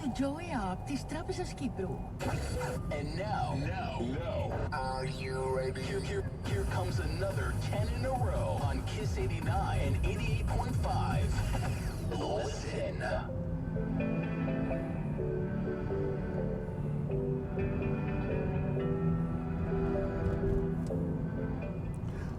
του Joey από της Τράπεζας Κύπρου. And now, are you ready? Here comes another 10 in a row on Kiss 89 and 88.5. Listen.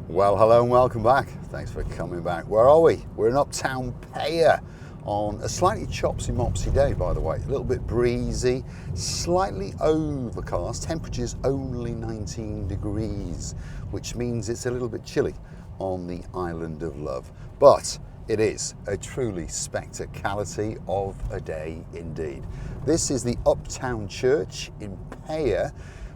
Well, hello and welcome back. Thanks for coming back. Where are we? We're in Uptown Peyia on a slightly chopsy-mopsy day, by the way. A little bit breezy, slightly overcast. Temperature's only 19 degrees, which means it's a little bit chilly on the island of love. But it is a truly spectacality of a day indeed. This is the Uptown Church in Peyia.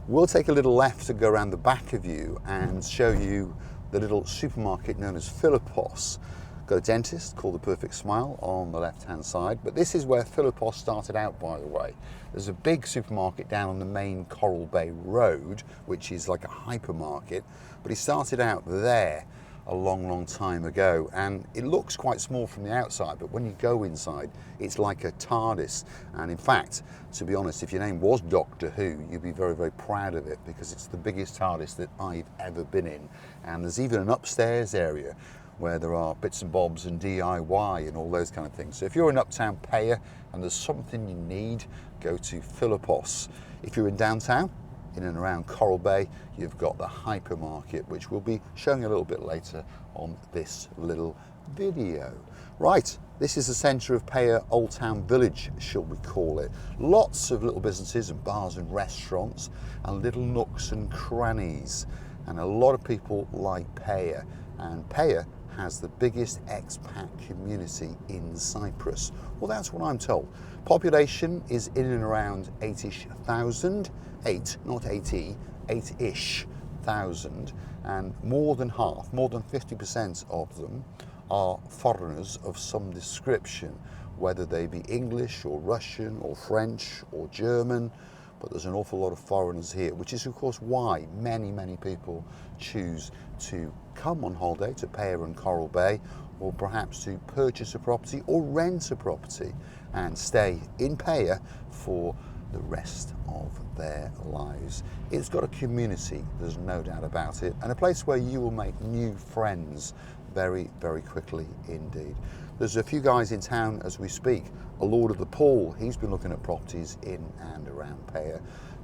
We'll take a little left to go around the back of you and show you the little supermarket known as Philippos. Got a dentist called The Perfect Smile on the left-hand side, but this is where Philippos started out, by the way. There's a big supermarket down on the main Coral Bay Road, which is like a hypermarket, but he started out there a long time ago, and it looks quite small from the outside, but when you go inside, it's like a TARDIS. And in fact, to be honest, if your name was Doctor Who, you'd be very proud of it, because it's the biggest TARDIS that I've ever been in. And there's even an upstairs area where there are bits and bobs and DIY and all those kind of things. So if you're in Uptown Peyia and there's something you need, go to Philippos. If you're in downtown, in and around Coral Bay, you've got the hypermarket, which we'll be showing a little bit later on this little video. Right, this is the centre of Peyia Old Town Village, shall we call it. Lots of little businesses and bars and restaurants and little nooks and crannies. And a lot of people like Peyia. And Peyia has the biggest expat community in Cyprus. Well, that's what I'm told. Population is in and around 8-ish thousand. 8, not 80, 8-ish thousand, and more than half, more than 50% of them are foreigners of some description, whether they be English or Russian or French or German, but there's an awful lot of foreigners here, which is of course why many people choose to come on holiday to Peyia and Coral Bay, or perhaps to purchase a property or rent a property and stay in Peyia for the rest of their lives. It's got a community, there's no doubt about it, and a place where you will make new friends very quickly indeed. There's a few guys in town as we speak. A Lord of the Pool, he's been looking at properties in and around Peyia,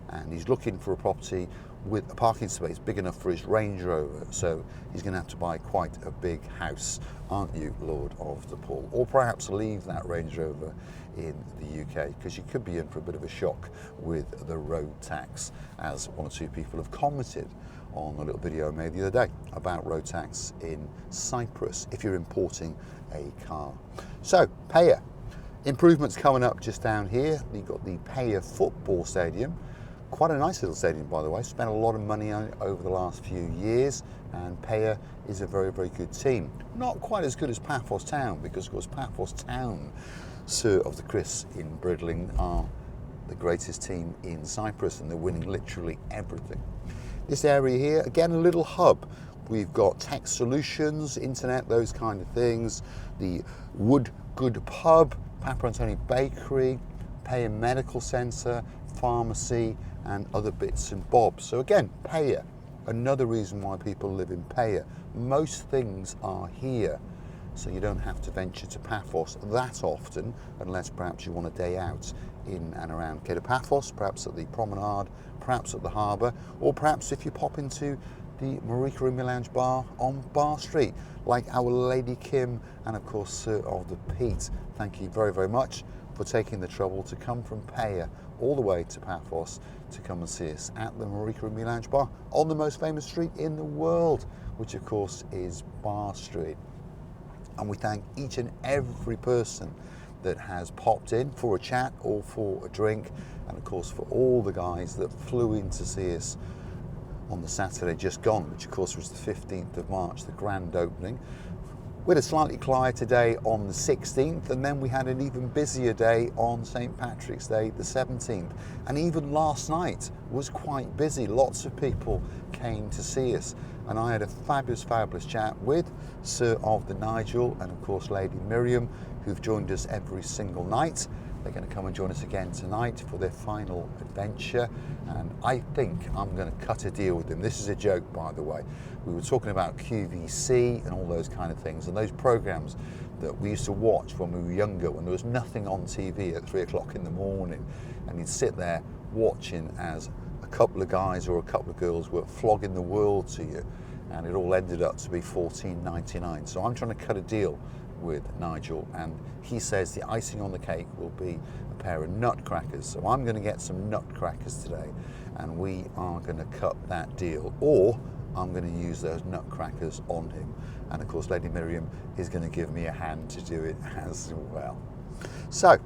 and he's looking for a property with a parking space big enough for his Range Rover, so he's going to have to buy quite a big house, aren't you, Lord of the Pool? Or perhaps leave that Range Rover in the UK, because you could be in for a bit of a shock with the road tax, as one or two people have commented on a little video I made the other day about road tax in Cyprus if you're importing a car. So, Peyia. Improvements coming up just down here. You've got the Peyia football stadium. Quite a nice little stadium, by the way. Spent a lot of money on it over the last few years, and Peyia is a very good team. Not quite as good as Paphos Town, because of course Paphos Town, Sir of the Chris in Bridling, are the greatest team in Cyprus, and they're winning literally everything. This area here, again, a little hub. We've got tech solutions, internet, those kind of things. The Wood Good Pub, Papa Anthony Bakery, Peyia Medical Centre, pharmacy, and other bits and bobs. So again, Peyia, another reason why people live in Peyia. Most things are here, so you don't have to venture to Paphos that often, unless perhaps you want a day out in and around Cape Paphos, perhaps at the promenade, perhaps at the harbour, or perhaps if you pop into the Marika Roomie Lounge bar on Bar Street, like our Lady Kim and of course Sir of the Pete. Thank you very much for taking the trouble to come from Peyia all the way to Paphos to come and see us at the Marika Roomie Lounge bar on the most famous street in the world, which of course is Bar Street. And we thank each and every person that has popped in for a chat or for a drink, and of course for all the guys that flew in to see us on the Saturday just gone, which of course was the 15th of March, the grand opening. We had a slightly quieter day on the 16th, and then we had an even busier day on St. Patrick's Day, the 17th. And even last night was quite busy. Lots of people came to see us, and I had a fabulous chat with Sir of the Nigel and of course Lady Miriam, who've joined us every single night. They're going to come and join us again tonight for their final adventure, and I think I'm going to cut a deal with them. This is a joke, by the way. We were talking about QVC and all those kind of things, and those programs that we used to watch when we were younger, when there was nothing on TV at 3 o'clock in the morning, and you'd sit there watching as a couple of guys or a couple of girls were flogging the world to you, and it all ended up to be $14.99. So I'm trying to cut a deal with Nigel, and he says the icing on the cake will be a pair of nutcrackers. So I'm going to get some nutcrackers today, and we are going to cut that deal, or I'm going to use those nutcrackers on him. And of course, Lady Miriam is going to give me a hand to do it as well. So,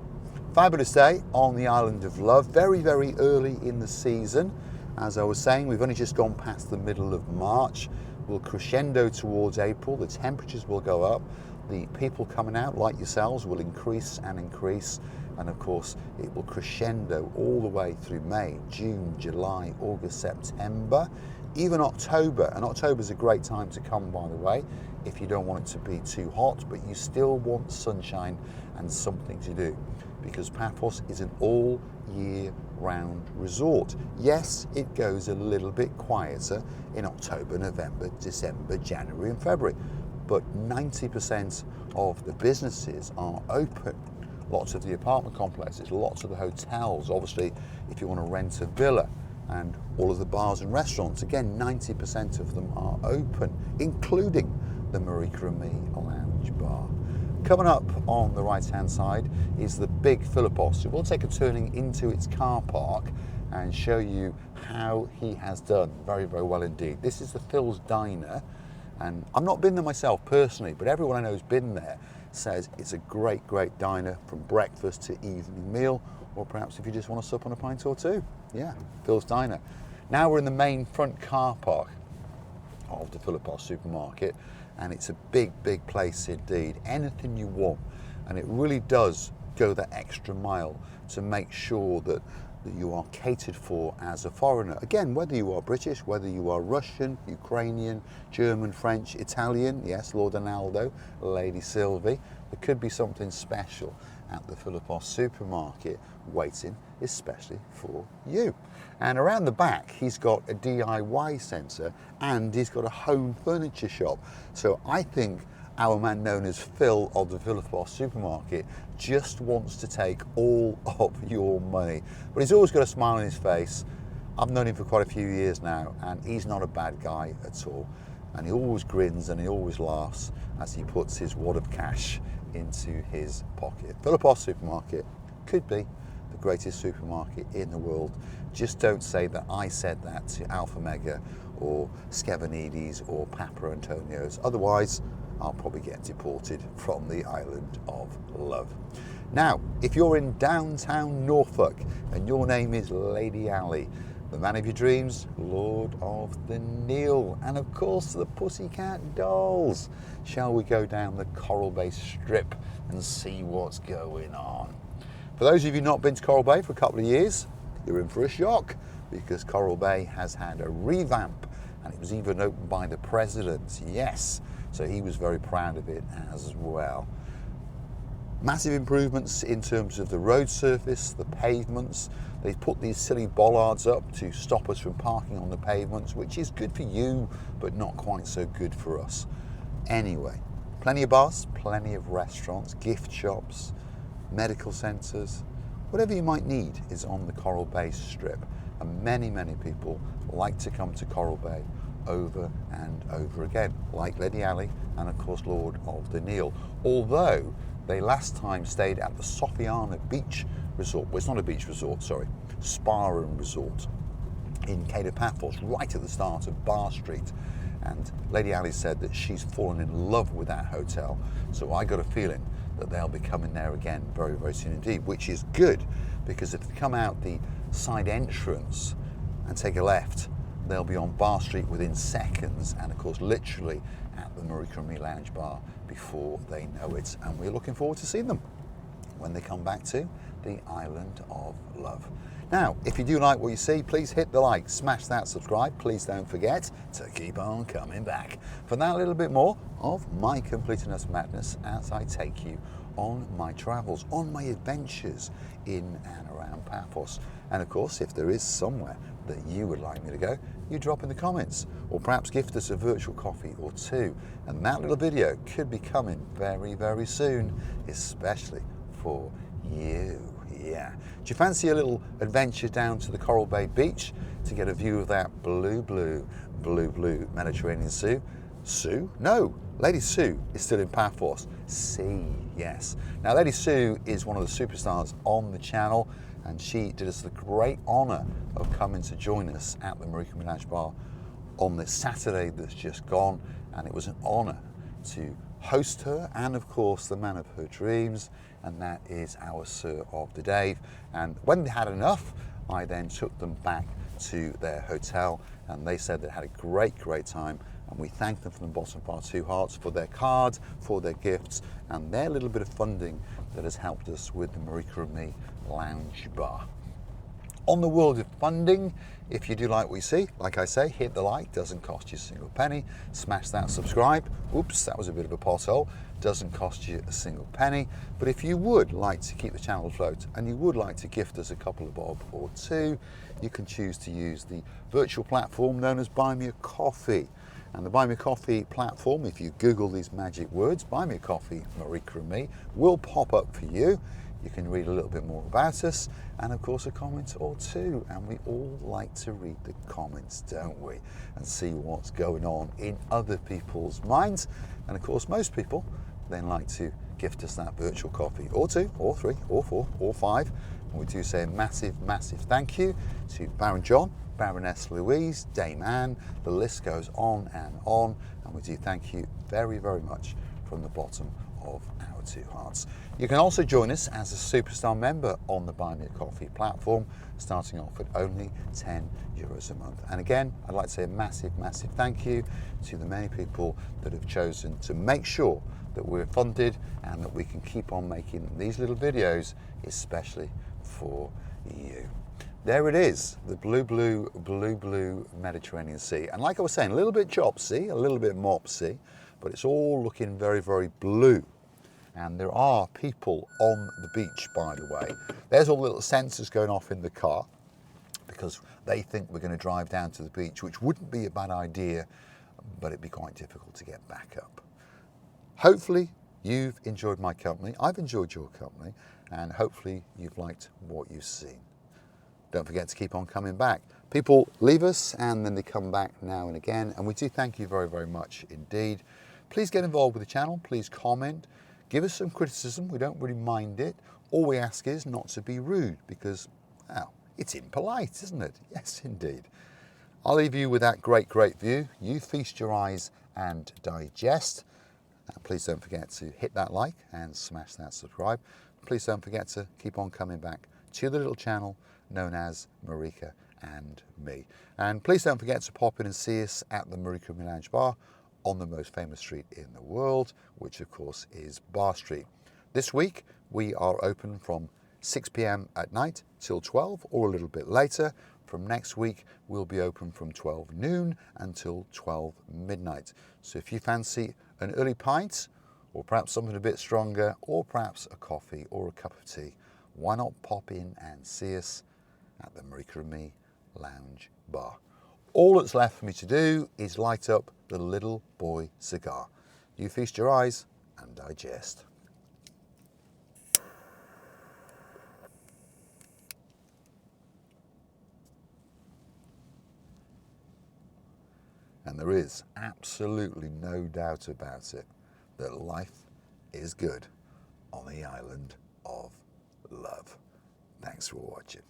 fabulous day on the Island of Love. Very, very early in the season. As I was saying, we've only just gone past the middle of March. We'll crescendo towards April. The temperatures will go up. The people coming out, like yourselves, will increase and increase. And of course, it will crescendo all the way through May, June, July, August, September, even October. And October is a great time to come, by the way, if you don't want it to be too hot, but you still want sunshine and something to do, because Paphos is an all year round resort. Yes, it goes a little bit quieter in October, November, December, January and February, but 90% of the businesses are open. Lots of the apartment complexes, lots of the hotels, obviously if you want to rent a villa, and all of the bars and restaurants, again 90% of them are open, including the Marika and Me Lounge Bar. Coming up on the right hand side is the big Philippos. So we'll take a turning into its car park and show you how he has done very, very well indeed. This is the Phil's Diner, and I've not been there myself personally, but everyone I know who's been there says it's a great, great diner from breakfast to evening meal, or perhaps if you just want to sup on a pint or two. Yeah, Phil's Diner. Now we're in the main front car park of the Philippos supermarket, and it's a big, big place indeed. Anything you want, and it really does go that extra mile to make sure that you are catered for as a foreigner. Again, whether you are British, whether you are Russian, Ukrainian, German, French, Italian, yes, Lord Ronaldo, Lady Sylvie, there could be something special at the Philippos supermarket waiting especially for you. And around the back, he's got a DIY centre and he's got a home furniture shop. So I think our man known as Phil of the Philippos supermarket just wants to take all of your money. But he's always got a smile on his face. I've known him for quite a few years now, and he's not a bad guy at all. And he always grins and he always laughs as he puts his wad of cash into his pocket. Philippos supermarket could be the greatest supermarket in the world. Just don't say that I said that to Alpha Mega or Skevanides or Papa Antonio's. Otherwise, I'll probably get deported from the Island of Love. Now, if you're in downtown Norfolk and your name is Lady Ali, the man of your dreams, Lord of the Neil, and of course the Pussycat Dolls, shall we go down the Coral Bay Strip and see what's going on? For those of you not been to Coral Bay for a couple of years, you're in for a shock, because Coral Bay has had a revamp, and it was even opened by the president. Yes. So he was very proud of it as well. Massive improvements in terms of the road surface, the pavements. They've put these silly bollards up to stop us from parking on the pavements, which is good for you, but not quite so good for us. Anyway, plenty of bars, plenty of restaurants, gift shops, medical centres. Whatever you might need is on the Coral Bay Strip. And many, many people like to come to Coral Bay over and over again, like Lady Ali and of course Lord of the Neil. Although they last time stayed at the Sofiana Beach Resort, well, it's not a beach resort, sorry, Spa and Resort in Cape Paphos, right at the start of Bar Street. And Lady Ali said that she's fallen in love with that hotel. So I got a feeling that they'll be coming there again very, very soon indeed, which is good, because if they come out the side entrance and take a left, they'll be on Bar Street within seconds, and of course literally at the Marika and Me Lounge Bar before they know it. And we're looking forward to seeing them when they come back to the Island of Love. Now, if you do like what you see, please hit the like, smash that subscribe. Please don't forget to keep on coming back for that little bit more of my complete and utter madness as I take you on my travels, on my adventures in and around Paphos. And of course, if there is somewhere that you would like me to go, you drop in the comments, or perhaps gift us a virtual coffee or two. And that little video could be coming very, very soon, especially for you. Yeah. Do you fancy a little adventure down to the Coral Bay beach to get a view of that blue Mediterranean Sea? Sue? No, Lady Sue is still in Paphos. Sea, yes. Now, Lady Sue is one of the superstars on the channel, and she did us the great honour of coming to join us at the Marika Menage Bar on this Saturday that's just gone, and it was an honour to host her and, of course, the man of her dreams, and that is our Sir of the Dave. And when they had enough, I then took them back to their hotel, and they said they had a great time, and we thank them from the bottom of our two hearts for their cards, for their gifts, and their little bit of funding that has helped us with the Marika and Me Lounge Bar. On the world of funding, if you do like what you see, like I say, hit the like, doesn't cost you a single penny. Smash that subscribe. Oops, that was a bit of a pothole. Doesn't cost you a single penny. But if you would like to keep the channel afloat and you would like to gift us a couple of bob or two, you can choose to use the virtual platform known as Buy Me a Coffee. And the Buy Me a Coffee platform, if you Google these magic words, Buy Me a Coffee, Marika and Me, will pop up for you. You can read a little bit more about us, and of course a comment or two, and we all like to read the comments, don't we, and see what's going on in other people's minds. And of course most people then like to gift us that virtual coffee, or two, or three, or four, or five. And we do say a massive thank you to Baron John, Baroness Louise, Dame Anne, the list goes on, and we do thank you very much from the bottom of our two hearts. You can also join us as a superstar member on the Buy Me a Coffee platform, starting off at only €10 a month. And again, I'd like to say a massive thank you to the many people that have chosen to make sure that we're funded and that we can keep on making these little videos, especially for you. There it is, the blue Mediterranean Sea. And like I was saying, a little bit chopsy, a little bit mopsy, but it's all looking very blue. And there are people on the beach, by the way. There's all the little sensors going off in the car because they think we're going to drive down to the beach, which wouldn't be a bad idea, but it'd be quite difficult to get back up. Hopefully you've enjoyed my company. I've enjoyed your company, and hopefully you've liked what you've seen. Don't forget to keep on coming back. People leave us and then they come back now and again, and we do thank you very much indeed. Please get involved with the channel, please comment, give us some criticism, we don't really mind it. All we ask is not to be rude because, well, it's impolite, isn't it? Yes, indeed. I'll leave you with that great view. You feast your eyes and digest. And please don't forget to hit that like and smash that subscribe. Please don't forget to keep on coming back to the little channel known as Marika and Me. And please don't forget to pop in and see us at the Marika Menage Bar on the most famous street in the world, which of course is Bar Street. This week we are open from 6 p.m. at night till 12 or a little bit later. From next week we'll be open from 12 noon until 12 midnight. So if you fancy an early pint, or perhaps something a bit stronger, or perhaps a coffee or a cup of tea, why not pop in and see us at the Marika and Me Lounge Bar. All that's left for me to do is light up the little boy cigar. You feast your eyes and digest. And there is absolutely no doubt about it that life is good on the island of love. Thanks for watching.